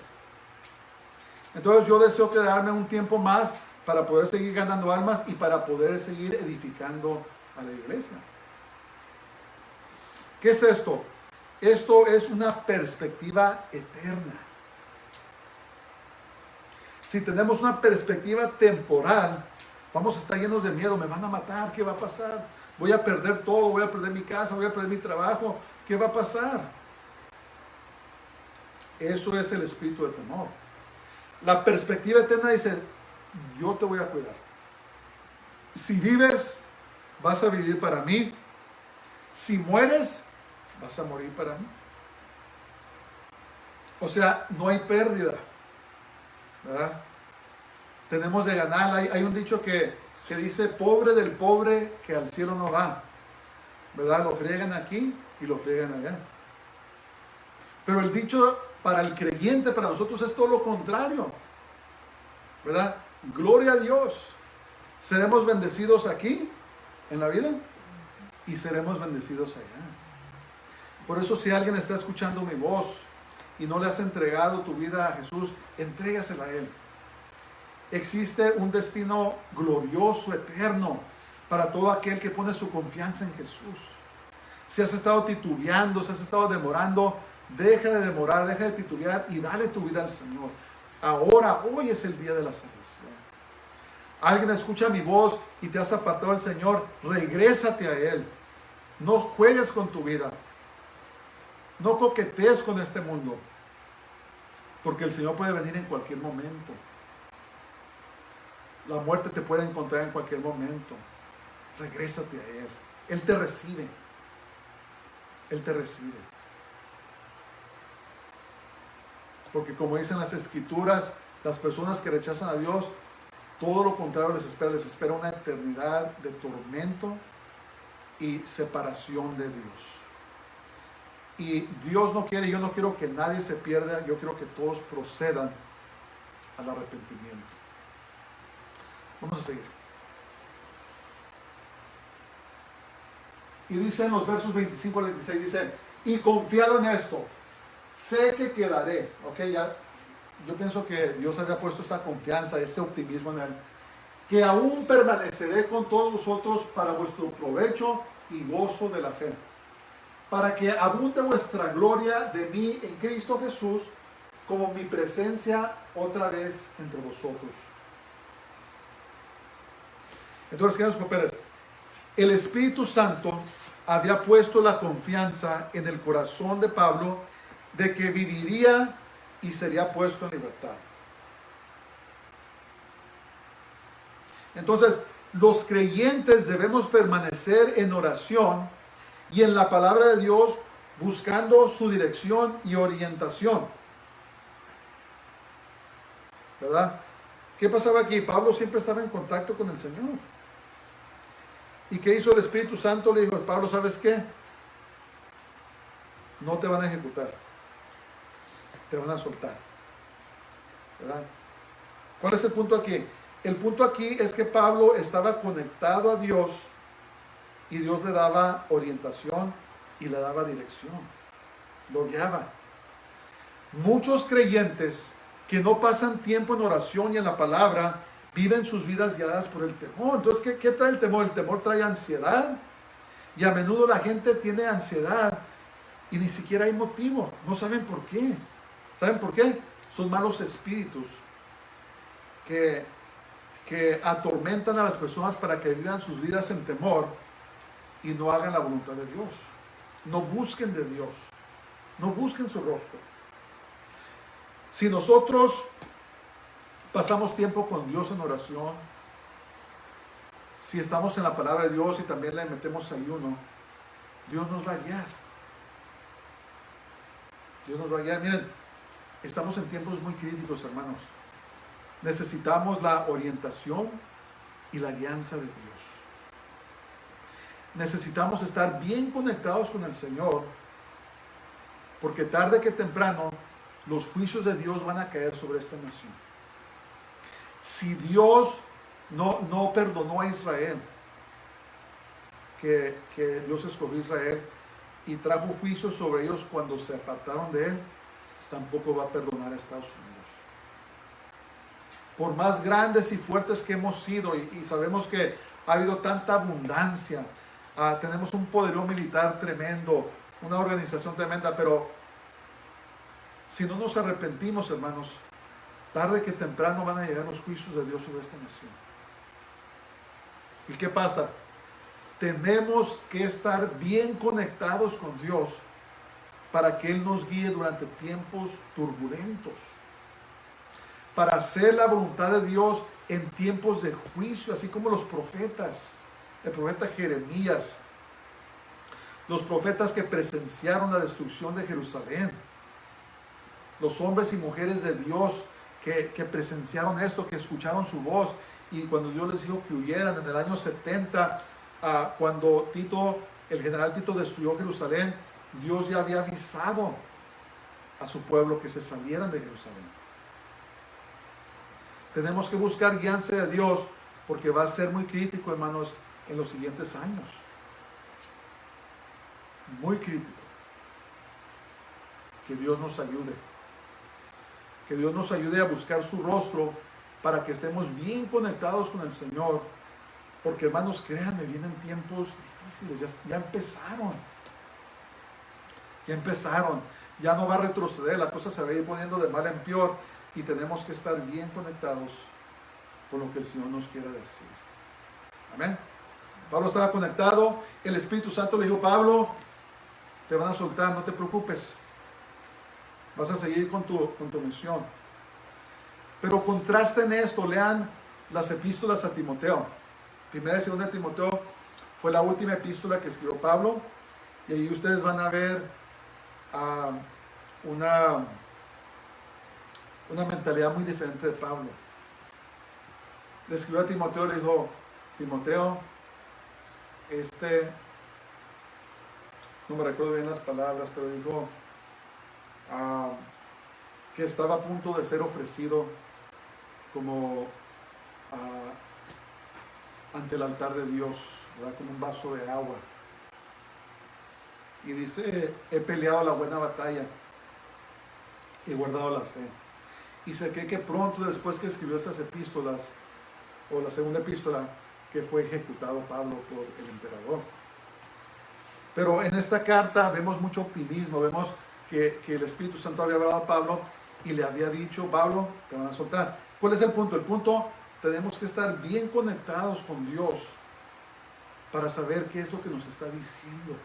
Entonces yo deseo quedarme un tiempo más para poder seguir ganando almas y para poder seguir edificando a la iglesia. ¿Qué es esto? Esto es una perspectiva eterna. Si tenemos una perspectiva temporal, vamos a estar llenos de miedo. Me van a matar, ¿qué va a pasar? Voy a perder todo, voy a perder mi casa, voy a perder mi trabajo, ¿qué va a pasar? Eso es el espíritu de temor. La perspectiva eterna dice, yo te voy a cuidar. Si vives, vas a vivir para mí. Si mueres, vas a morir para mí. O sea, no hay pérdida, ¿verdad? Tenemos de ganar. Hay un dicho que dice, pobre del pobre que al cielo no va, ¿verdad? Lo friegan aquí y lo friegan allá. Pero el dicho para el creyente, para nosotros es todo lo contrario, ¿verdad? Gloria a Dios. Seremos bendecidos aquí, en la vida, y seremos bendecidos allá. Por eso, si alguien está escuchando mi voz y no le has entregado tu vida a Jesús, entrégasela a Él. Existe un destino glorioso, eterno, para todo aquel que pone su confianza en Jesús. Si has estado titubeando, si has estado demorando, deja de demorar, deja de titubear y dale tu vida al Señor. Ahora, hoy es el día de la salvación. Alguien escucha mi voz y te has apartado del Señor, regrésate a Él. No juegues con tu vida. No coquetees con este mundo, porque el Señor puede venir en cualquier momento. La muerte te puede encontrar en cualquier momento. Regrésate a Él. Él te recibe. Él te recibe. Porque como dicen las Escrituras, las personas que rechazan a Dios, todo lo contrario les espera una eternidad de tormento y separación de Dios. Y Dios no quiere, yo no quiero que nadie se pierda, yo quiero que todos procedan al arrepentimiento. Vamos a seguir. Y dice en los versos 25 al 26, dice, y confiado en esto, sé que quedaré. Ok, ya, yo pienso que Dios había puesto esa confianza, ese optimismo en Él, que aún permaneceré con todos vosotros para vuestro provecho y gozo de la fe, para que abunde vuestra gloria de mí en Cristo Jesús, como mi presencia otra vez entre vosotros. Entonces, queridos papeles, el Espíritu Santo había puesto la confianza en el corazón de Pablo de que viviría y sería puesto en libertad. Entonces, los creyentes debemos permanecer en oración y en la palabra de Dios, buscando su dirección y orientación. ¿Verdad? ¿Qué pasaba aquí? Pablo siempre estaba en contacto con el Señor. ¿Y qué hizo el Espíritu Santo? Le dijo, Pablo, ¿sabes qué? No te van a ejecutar. Te van a soltar. ¿Verdad? ¿Cuál es el punto aquí? El punto aquí es que Pablo estaba conectado a Dios y Dios le daba orientación y le daba dirección. Lo guiaba. Muchos creyentes que no pasan tiempo en oración y en la palabra viven sus vidas guiadas por el temor. Entonces, ¿qué trae el temor? El temor trae ansiedad. Y a menudo la gente tiene ansiedad y ni siquiera hay motivo. No saben por qué. ¿Saben por qué? Son malos espíritus que atormentan a las personas para que vivan sus vidas en temor y no hagan la voluntad de Dios. No busquen de Dios. No busquen su rostro. Si nosotros pasamos tiempo con Dios en oración, si estamos en la palabra de Dios y también le metemos ayuno, Dios nos va a guiar. Dios nos va a guiar. Miren, estamos en tiempos muy críticos, hermanos. Necesitamos la orientación y la guianza de Dios. Necesitamos estar bien conectados con el Señor, porque tarde que temprano los juicios de Dios van a caer sobre esta nación. Si Dios no perdonó a Israel, que Dios escogió a Israel y trajo juicio sobre ellos cuando se apartaron de Él, tampoco va a perdonar a Estados Unidos. Por más grandes y fuertes que hemos sido, y sabemos que ha habido tanta abundancia, tenemos un poderío militar tremendo, una organización tremenda, pero si no nos arrepentimos, hermanos, Tarde que temprano van a llegar los juicios de Dios sobre esta nación. ¿Y qué pasa? Tenemos que estar bien conectados con Dios para que Él nos guíe durante tiempos turbulentos. Para hacer la voluntad de Dios en tiempos de juicio, así como los profetas. El profeta Jeremías, los profetas que presenciaron la destrucción de Jerusalén, los hombres y mujeres de Dios que presenciaron esto, que escucharon su voz, y cuando Dios les dijo que huyeran en el año 70, cuando el general Tito destruyó Jerusalén, Dios ya había avisado a su pueblo que se salieran de Jerusalén. Tenemos que buscar guianza de Dios, porque va a ser muy crítico, hermanos, en los siguientes años. Muy crítico. Que Dios nos ayude. Que Dios nos ayude a buscar su rostro para que estemos bien conectados con el Señor. Porque, hermanos, créanme, vienen tiempos difíciles. Ya empezaron. Ya empezaron. Ya no va a retroceder. La cosa se va a ir poniendo de mal en peor. Y tenemos que estar bien conectados con lo que el Señor nos quiera decir. Amén. Pablo estaba conectado. El Espíritu Santo le dijo: Pablo, te van a soltar, no te preocupes. Vas a seguir con tu misión. Pero contrasten esto, lean las epístolas a Timoteo. Primera y segunda de Timoteo fue la última epístola que escribió Pablo. Y ahí ustedes van a ver una mentalidad muy diferente de Pablo. Le escribió a Timoteo, le dijo: Timoteo, no me recuerdo bien las palabras, pero dijo que estaba a punto de ser ofrecido como ante el altar de Dios, ¿verdad? Como un vaso de agua. Y dice: he peleado la buena batalla, he guardado la fe. Y sé que pronto después que escribió esas epístolas, o la segunda epístola, que fue ejecutado Pablo por el emperador. Pero en esta carta vemos mucho optimismo, vemos que el Espíritu Santo había hablado a Pablo y le había dicho: Pablo, te van a soltar. ¿Cuál es el punto? El punto, tenemos que estar bien conectados con Dios para saber qué es lo que nos está diciendo.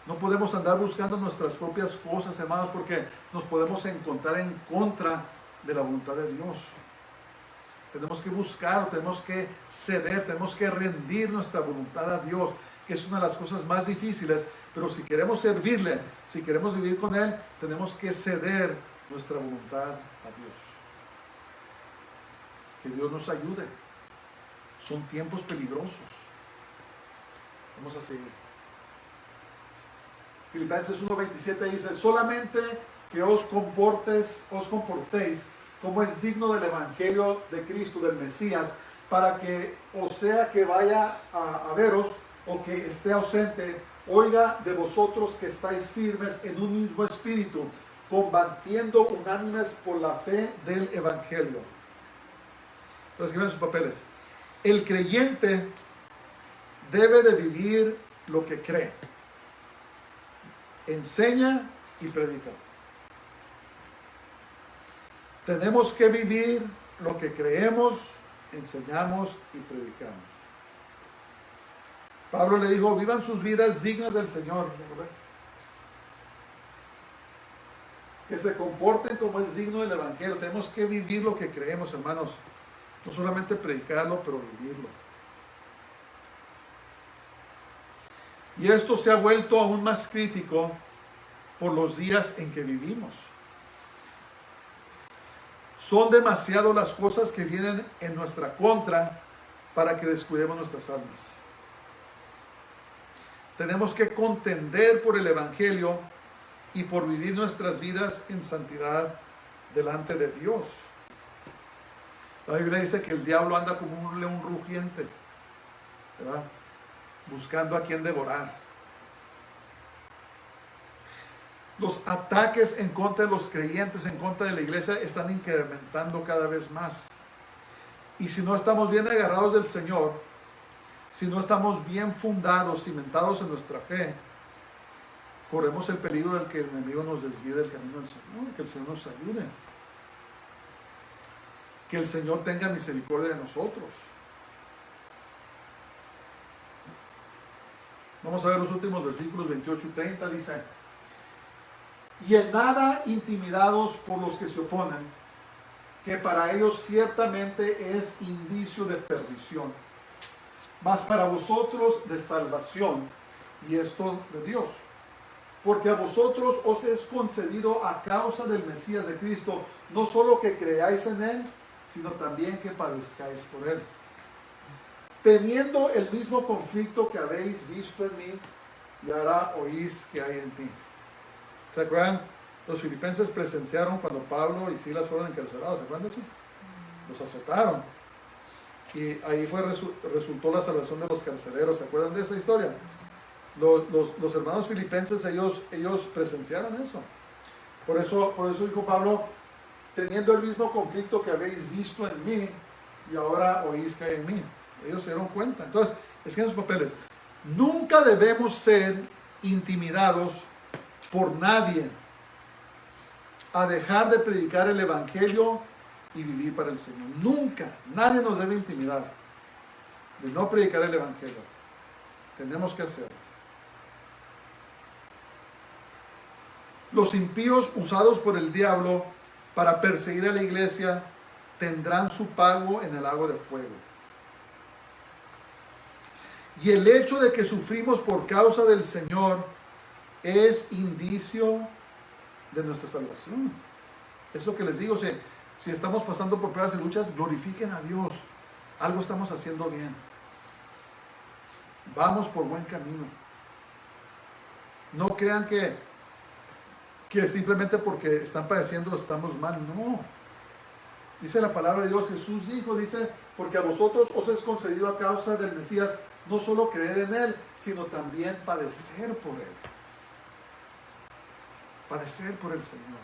No podemos andar buscando nuestras propias cosas, hermanos, porque nos podemos encontrar en contra de la voluntad de Dios. Tenemos que buscar, tenemos que ceder, tenemos que rendir nuestra voluntad a Dios, que es una de las cosas más difíciles. Pero si queremos servirle, si queremos vivir con Él, tenemos que ceder nuestra voluntad a Dios. Que Dios nos ayude. Son tiempos peligrosos. Vamos a seguir. Filipenses 1:27 dice: solamente que os comportéis como es digno del Evangelio de Cristo, del Mesías, para que, o sea que vaya a veros o que esté ausente, oiga de vosotros que estáis firmes en un mismo espíritu, combatiendo unánimes por la fe del Evangelio. Entonces, escriben sus papeles. El creyente debe de vivir lo que cree. Enseña y predica. Tenemos que vivir lo que creemos, enseñamos y predicamos. Pablo le dijo: vivan sus vidas dignas del Señor. Que se comporten como es digno del Evangelio. Tenemos que vivir lo que creemos, hermanos. No solamente predicarlo, pero vivirlo. Y esto se ha vuelto aún más crítico por los días en que vivimos. Son demasiado las cosas que vienen en nuestra contra para que descuidemos nuestras almas. Tenemos que contender por el Evangelio y por vivir nuestras vidas en santidad delante de Dios. La Biblia dice que el diablo anda como un león rugiente, ¿verdad? Buscando a quien devorar. Los ataques en contra de los creyentes, en contra de la iglesia, están incrementando cada vez más. Y si no estamos bien agarrados del Señor, si no estamos bien fundados, cimentados en nuestra fe, corremos el peligro del que el enemigo nos desvíe del camino del Señor, que el Señor nos ayude, que el Señor tenga misericordia de nosotros. Vamos a ver los últimos versículos 28 y 30, dice: y en nada intimidados por los que se oponen, que para ellos ciertamente es indicio de perdición, mas para vosotros de salvación, y esto de Dios. Porque a vosotros os es concedido a causa del Mesías de Cristo, no solo que creáis en Él, sino también que padezcáis por Él. Teniendo el mismo conflicto que habéis visto en mí, y ahora oís que hay en ti. ¿Se acuerdan? Los filipenses presenciaron cuando Pablo y Silas fueron encarcelados. ¿Se acuerdan de eso? Los azotaron. Y ahí resultó la salvación de los carceleros. ¿Se acuerdan de esa historia? Los hermanos filipenses, ellos presenciaron eso. Por eso dijo Pablo: teniendo el mismo conflicto que habéis visto en mí, y ahora oís que hay en mí. Ellos se dieron cuenta. Entonces, escriben sus papeles. Nunca debemos ser intimidados por nadie a dejar de predicar el Evangelio y vivir para el Señor. Nunca, nadie nos debe intimidar de no predicar el Evangelio. Tenemos que hacerlo. Los impíos usados por el diablo para perseguir a la iglesia tendrán su pago en el lago de fuego. Y el hecho de que sufrimos por causa del Señor es indicio de nuestra salvación. Es lo que les digo: si estamos pasando por pruebas y luchas, glorifiquen a Dios. Algo estamos haciendo bien. Vamos por buen camino. No crean que simplemente porque están padeciendo estamos mal. No. Dice la palabra de Dios, Jesús dijo, porque a vosotros os es concedido a causa del Mesías no solo creer en Él, sino también padecer por Él. Padecer por el Señor.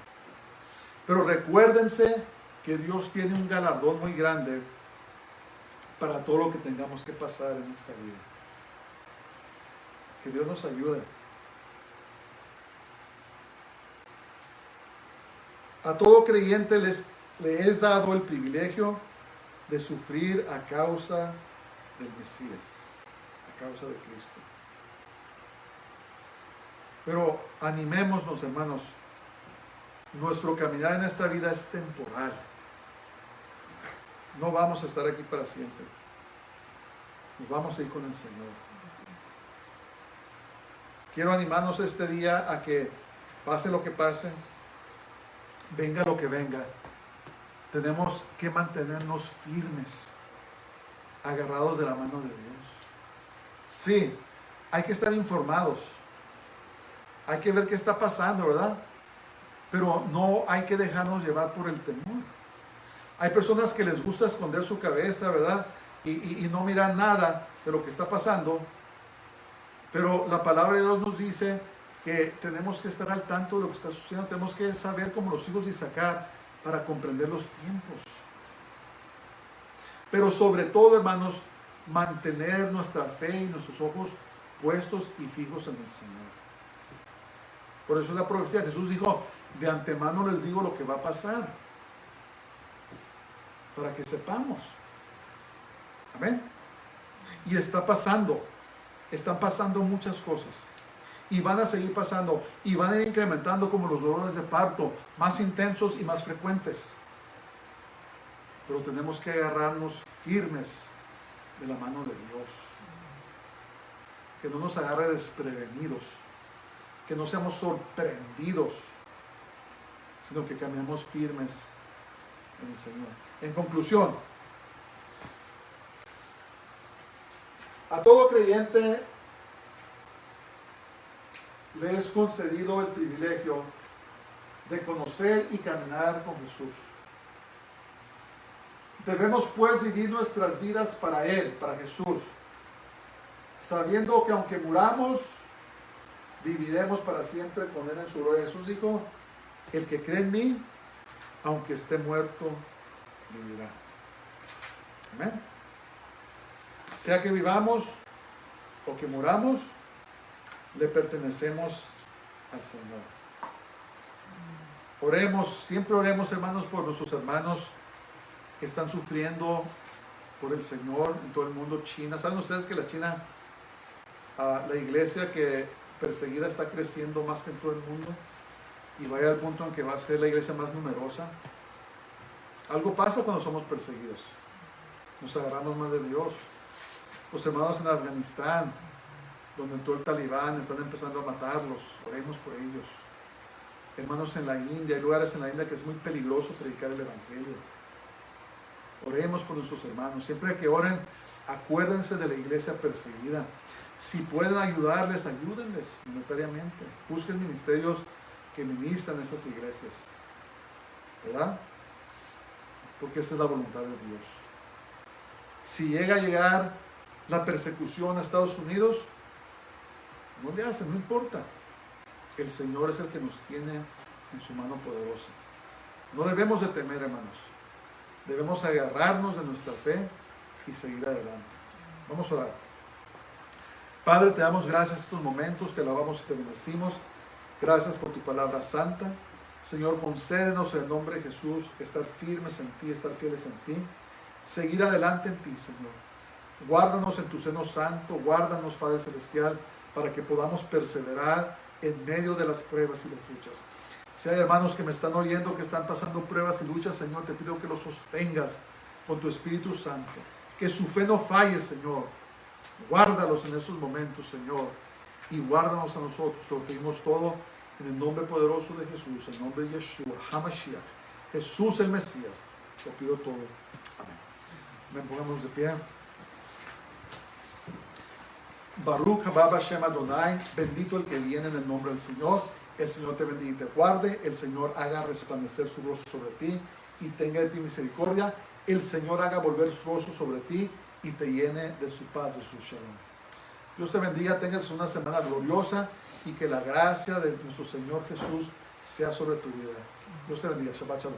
Pero recuérdense que Dios tiene un galardón muy grande para todo lo que tengamos que pasar en esta vida. Que Dios nos ayude. A todo creyente le es dado el privilegio de sufrir a causa del Mesías, a causa de Cristo. Pero animémonos, hermanos. Nuestro caminar en esta vida es temporal. No vamos a estar aquí para siempre. Nos vamos a ir con el Señor. Quiero animarnos este día a que pase lo que pase, venga lo que venga, tenemos que mantenernos firmes, agarrados de la mano de Dios. Sí, hay que estar informados, hay que ver qué está pasando, ¿verdad? Pero no hay que dejarnos llevar por el temor. Hay personas que les gusta esconder su cabeza, ¿verdad? Y no mirar nada de lo que está pasando. Pero la palabra de Dios nos dice que tenemos que estar al tanto de lo que está sucediendo. Tenemos que saber, como los hijos de Isaacar, para comprender los tiempos. Pero sobre todo, hermanos, mantener nuestra fe y nuestros ojos puestos y fijos en el Señor. Por eso es la profecía. Jesús dijo: de antemano les digo lo que va a pasar, para que sepamos. Amén. Y está pasando. Están pasando muchas cosas. Y van a seguir pasando. Y van a ir incrementando, como los dolores de parto, más intensos y más frecuentes. Pero tenemos que agarrarnos firmes de la mano de Dios. Que no nos agarre desprevenidos. Que no seamos sorprendidos, sino que caminemos firmes en el Señor. En conclusión, a todo creyente le es concedido el privilegio de conocer y caminar con Jesús. Debemos pues vivir nuestras vidas para Él, para Jesús, sabiendo que aunque muramos, viviremos para siempre con Él en su gloria. Jesús dijo: el que cree en mí, aunque esté muerto, vivirá. Amén. Sea que vivamos o que muramos, le pertenecemos al Señor. Oremos, siempre oremos, hermanos, por nuestros hermanos que están sufriendo por el Señor en todo el mundo. China, ¿saben ustedes que la China, la iglesia que perseguida está creciendo más que en todo el mundo? Y vaya al punto en que va a ser la iglesia más numerosa. Algo pasa cuando somos perseguidos. Nos agarramos más de Dios. Los hermanos en Afganistán, donde entró el Talibán, están empezando a matarlos. Oremos por ellos. Hermanos en la India, hay lugares en la India que es muy peligroso predicar el Evangelio. Oremos por nuestros hermanos. Siempre que oren, acuérdense de la iglesia perseguida. Si pueden ayudarles, ayúdenles monetariamente. Busquen ministerios que ministran esas iglesias. ¿Verdad? Porque esa es la voluntad de Dios. Si llega a llegar la persecución a Estados Unidos, no le hacen, no importa. El Señor es el que nos tiene en su mano poderosa. No debemos de temer, hermanos. Debemos agarrarnos de nuestra fe y seguir adelante. Vamos a orar. Padre, te damos gracias estos momentos, te alabamos y te bendecimos. Gracias por tu palabra santa. Señor, concédenos en el nombre de Jesús estar firmes en ti, estar fieles en ti. Seguir adelante en ti, Señor. Guárdanos en tu seno santo, guárdanos, Padre Celestial, para que podamos perseverar en medio de las pruebas y las luchas. Si hay hermanos que me están oyendo, que están pasando pruebas y luchas, Señor, te pido que los sostengas con tu Espíritu Santo. Que su fe no falle, Señor. Guárdalos en esos momentos, Señor. Y guárdanos a nosotros. Te lo pedimos todo en el nombre poderoso de Jesús, en el nombre de Yeshua, HaMashiach, Jesús el Mesías. Te pido todo. Amén. Me pongamos de pie. Baruch haba Hashem Adonai, bendito el que viene en el nombre del Señor. El Señor te bendiga y te guarde. El Señor haga resplandecer su rostro sobre ti y tenga de ti misericordia. El Señor haga volver su rostro sobre ti y te llene de su paz, de su shalom. Dios te bendiga, tengas una semana gloriosa y que la gracia de nuestro Señor Jesús sea sobre tu vida. Dios te bendiga. Shabbat shalom.